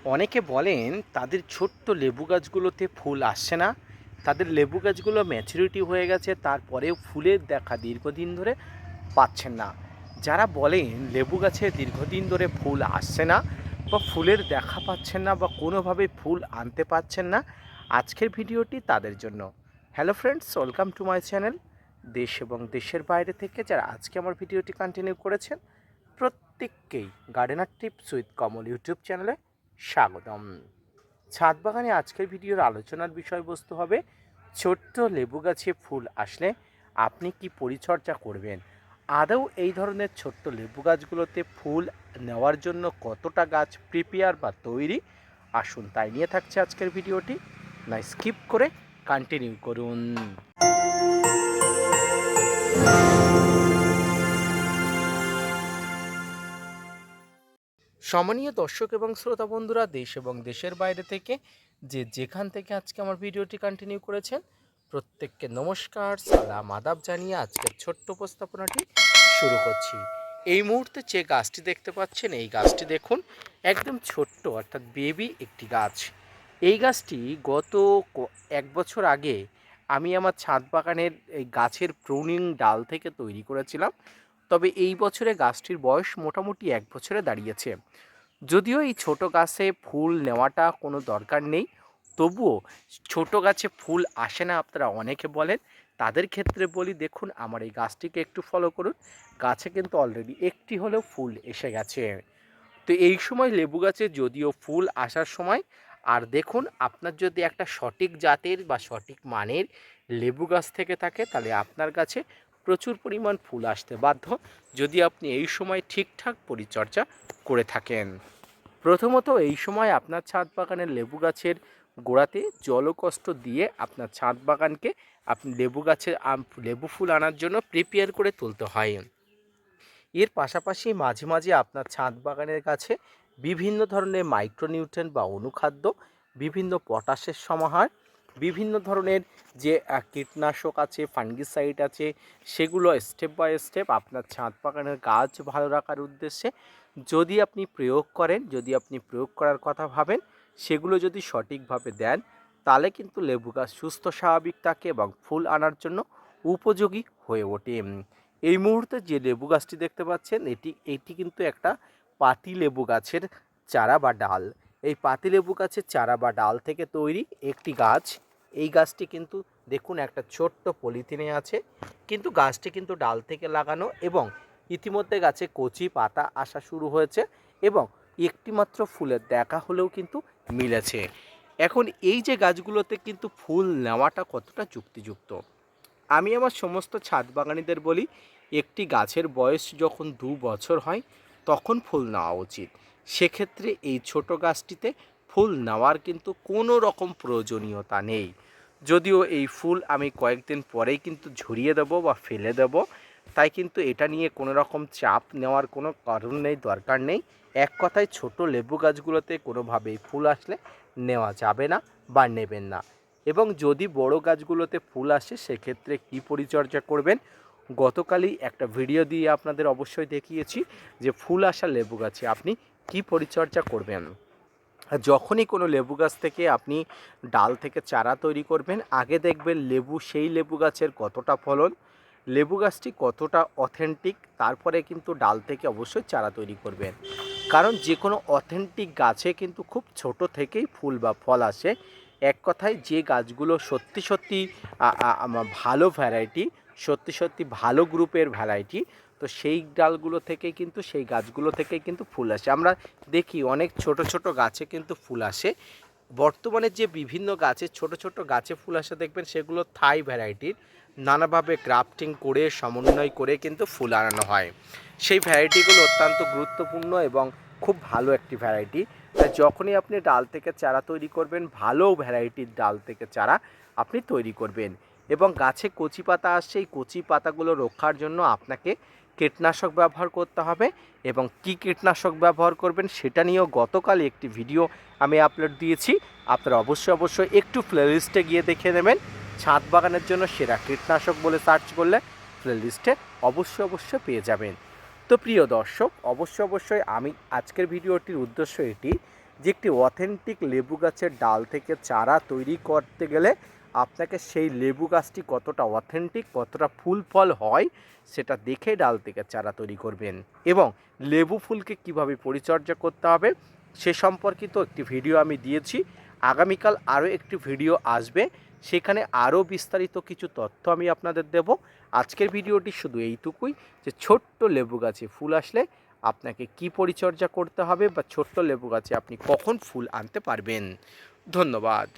অনেকে বলেন তাদের ছোট্ট লেবু গাছগুলোতে ফুল আসছে না, তাদের লেবু গাছগুলো ম্যাচুরিটি হয়ে গেছে, তারপরেও ফুলের দেখা দীর্ঘদিন ধরে পাচ্ছেন না। যারা বলেন লেবু গাছে দীর্ঘদিন ধরে ফুল আসছে না বা ফুলের দেখা পাচ্ছেন না বা কোনোভাবে ফুল আনতে পারছেন না, আজকের ভিডিওটি তাদের জন্য। Hello friends, welcome to my channel. দেশ এবং দেশের বাইরে থেকে যারা আজকে আমার ভিডিওটি কন্টিনিউ করেছেন, প্রত্যেককেই gardener tips with Kamal YouTube চ্যানেলে স্বাগতম। ছাদ বাগানে আজকের ভিডিওর আলোচনার বিষয়বস্তু হবে ছোট্ট লেবু গাছে ফুল আসলে আপনি কি পরিচর্যা করবেন, আদৌ এই ধরনের ছোট্ট লেবু গাছগুলোতে ফুল নেওয়ার জন্য কতটা গাছ প্রিপেয়ার বা তৈরি। আসুন তাই নিয়ে থাকছে আজকের ভিডিওটি, না স্কিপ করে কন্টিনিউ করুন। সম্মানীয় দর্শক এবং শ্রোতা বন্ধুরা, দেশ এবং দেশের বাইরে থেকে যেখান থেকে আজকে আমার ভিডিওটি কন্টিনিউ করেছেন, প্রত্যেককে নমস্কার, সালাম, আদাব জানিয়ে আজকের ছোট্ট উপস্থাপনাটি শুরু করছি। এই মুহূর্তে যে গাছটি দেখতে পাচ্ছেন, এই গাছটি দেখুন একদম ছোট্ট অর্থাৎ বেবি একটি গাছ। এই গাছটি গত 1 বছর আগে আমি আমার ছাদ বাগানের এই গাছের প্রুনিং ডাল থেকে তৈরি করেছিলাম। তবে এই বছরে গাছটির বয়স মোটামুটি 1 বছরে দাঁড়িয়েছে। যদিও এই ছোট গাছে ফুল নেওয়াটা কোনো দরকার নেই, তবুও ছোট গাছে ফুল আসে না আপনারা অনেকে বলেন, তাদের ক্ষেত্রে বলি দেখুন আমার এই গাছটিকে একটু ফলো করুন। গাছে কিন্তু অলরেডি একটি হলেও ফুল এসে গেছে। তো এই সময় লেবু গাছে যদিও ফুল আসার সময়, আর দেখুন আপনার যদি একটা সঠিক জাতের বা সঠিক মানের লেবু গাছ থেকে থাকে, তাহলে আপনার কাছে প্রচুর পরিমাণ ফুল আসতে বাধ্য, যদি আপনি এই সময় ঠিকঠাক পরিচর্যা করে থাকেন। প্রথমত এই সময় আপনার ছাদ বাগানের লেবু গাছের গোড়াতে জলকষ্ট দিয়ে আপনার ছাদ বাগানকে আপনি লেবু গাছের লেবু ফুল আনার জন্য প্রিপেয়ার করে তুলতে হয়। এর পাশাপাশি মাঝে মাঝে আপনার ছাদ বাগানের কাছে বিভিন্ন ধরনের মাইক্রোনিউট্রিয়েন্ট বা অনুখাদ্য, বিভিন্ন পটাশের সমাহার, বিভিন্ন ধরনের যে কীটনাশক আছে, ফাঙ্গিসাইড আছে, সেগুলো স্টেপ বাই স্টেপ আপনার ছাদ বাগানের গাছ ভালো রাখার উদ্দেশ্যে যদি আপনি প্রয়োগ করেন, যদি আপনি প্রয়োগ করার কথা ভাবেন, সেগুলো যদি সঠিকভাবে দেন, তাহলে কিন্তু লেবু গাছ সুস্থ স্বাভাবিক থাকে এবং ফুল আনার জন্য উপযোগী হয়ে ওঠে। এই মুহূর্তে যে লেবু গাছটি দেখতে পাচ্ছেন, এটি কিন্তু একটা পাতি লেবু গাছের চারা বা ডাল। এই পাতি লেবু গাছের চারা বা ডাল থেকে তৈরি একটি গাছ। এই গাছটি কিন্তু দেখুন একটা ছোট্ট পলিথিনে আছে, কিন্তু গাছটি কিন্তু ডাল থেকে লাগানো এবং ইতিমধ্যে গাছে কচি পাতা আসা শুরু হয়েছে এবং একটিমাত্র ফুলের দেখা হলেও কিন্তু মিলেছে। এখন এই যে গাছগুলোতে কিন্তু ফুল নেওয়াটা কতটা যুক্তিযুক্ত, আমি আমার সমস্ত ছাদ বাগানীদের বলি, একটি গাছের বয়স যখন 2 বছর হয় তখন ফুল নেওয়া উচিত। সেক্ষেত্রে এই ছোট গাছটিতে ফুল নেওয়ার কিন্তু কোনো রকম প্রয়োজনীয়তা নেই। যদিও এই ফুল আমি কয়েকদিন পরেই কিন্তু ঝরিয়ে দেবো বা ফেলে দেব, তাই কিন্তু এটা নিয়ে কোনো রকম চাপ নেওয়ার কোনো কারণ নেই, দরকার নেই। এক কথায় ছোট লেবু গাছগুলোতে কোনোভাবেই ফুল আসলে নেওয়া যাবে না বা নেবেন না। এবং যদি বড় গাছগুলোতে ফুল আসে সেক্ষেত্রে কী পরিচর্যা করবেন, গতকালই একটা ভিডিও দিয়ে আপনাদের অবশ্যই দেখিয়েছি যে ফুল আসা লেবু গাছে আপনি কী পরিচর্যা করবেন। যখনই কোনো লেবু গাছ থেকে আপনি ডাল থেকে চারা তৈরি করবেন, আগে দেখবেন সেই লেবু গাছের কতটা ফলন, লেবু গাছটি কতটা অথেন্টিক, তারপরে কিন্তু ডাল থেকে অবশ্যই চারা তৈরি করবেন। কারণ যে কোনো অথেন্টিক গাছে কিন্তু খুব ছোট থেকেই ফুল বা ফল আসে। এক কথায় যে গাছগুলো সত্যি সত্যি ভালো ভ্যারাইটি, সত্যি সত্যি ভালো গ্রুপের ভ্যারাইটি, তো সেই ডালগুলো থেকে কিন্তু সেই গাছগুলো থেকে কিন্তু ফুল আসে। আমরা দেখি অনেক ছোট ছোট গাছে কিন্তু ফুল আসে। বর্তমানে যে বিভিন্ন গাছে ছোট ছোট গাছে ফুল আসে দেখবেন, সেগুলো থাই ভ্যারাইটির, নানাভাবে গ্রাফটিং করে সমন্বয় করে কিন্তু ফুল আনানো হয়। সেই ভ্যারাইটিগুলো অত্যন্ত গুরুত্বপূর্ণ এবং খুব ভালো একটি ভ্যারাইটি। তাই যখনই আপনি ডাল থেকে চারা তৈরি করবেন, ভালো ভ্যারাইটির ডাল থেকে চারা আপনি তৈরি করবেন। এবং গাছে কচি পাতা আসছে, এই কচি পাতাগুলো রক্ষার জন্য আপনাকে কীটনাশক ব্যবহার করতে হবে। এবং কী কীটনাশক ব্যবহার করবেন সেটা নিয়েও গতকাল একটি ভিডিও আমি আপলোড দিয়েছি, আপনারা অবশ্যই একটু প্লেলিস্টে গিয়ে দেখে নেবেন। ছাদ বাগানের জন্য সেরা কীটনাশক বলে সার্চ করলে প্লেলিস্টে অবশ্যই পেয়ে যাবেন। তো প্রিয় দর্শক, অবশ্যই আমি আজকের ভিডিওটির উদ্দেশ্য এটি যে একটি অথেন্টিক লেবু গাছের ডাল থেকে চারা তৈরি করতে গেলে আপনাকে সেই লেবু গাছটি কতটা অথেন্টিক, কতটা ফুল ফল হয় সেটা দেখে ডাল থেকে চারা তৈরি করবেন। এবং লেবু ফুলকে কিভাবে পরিচর্যা করতে হবে সে সম্পর্কিত একটি ভিডিও আমি দিয়েছি। আগামীকাল আরও একটি ভিডিও আসবে, সেখানে আরও বিস্তারিত কিছু তথ্য আমি আপনাদের দেব। আজকের ভিডিওটি শুধু এইটুকুই যে ছোট্ট লেবু গাছে ফুল আসলে আপনাকে কি পরিচর্যা করতে হবে বা ছোট্ট লেবু গাছে আপনি কখন ফুল আনতে পারবেন। ধন্যবাদ।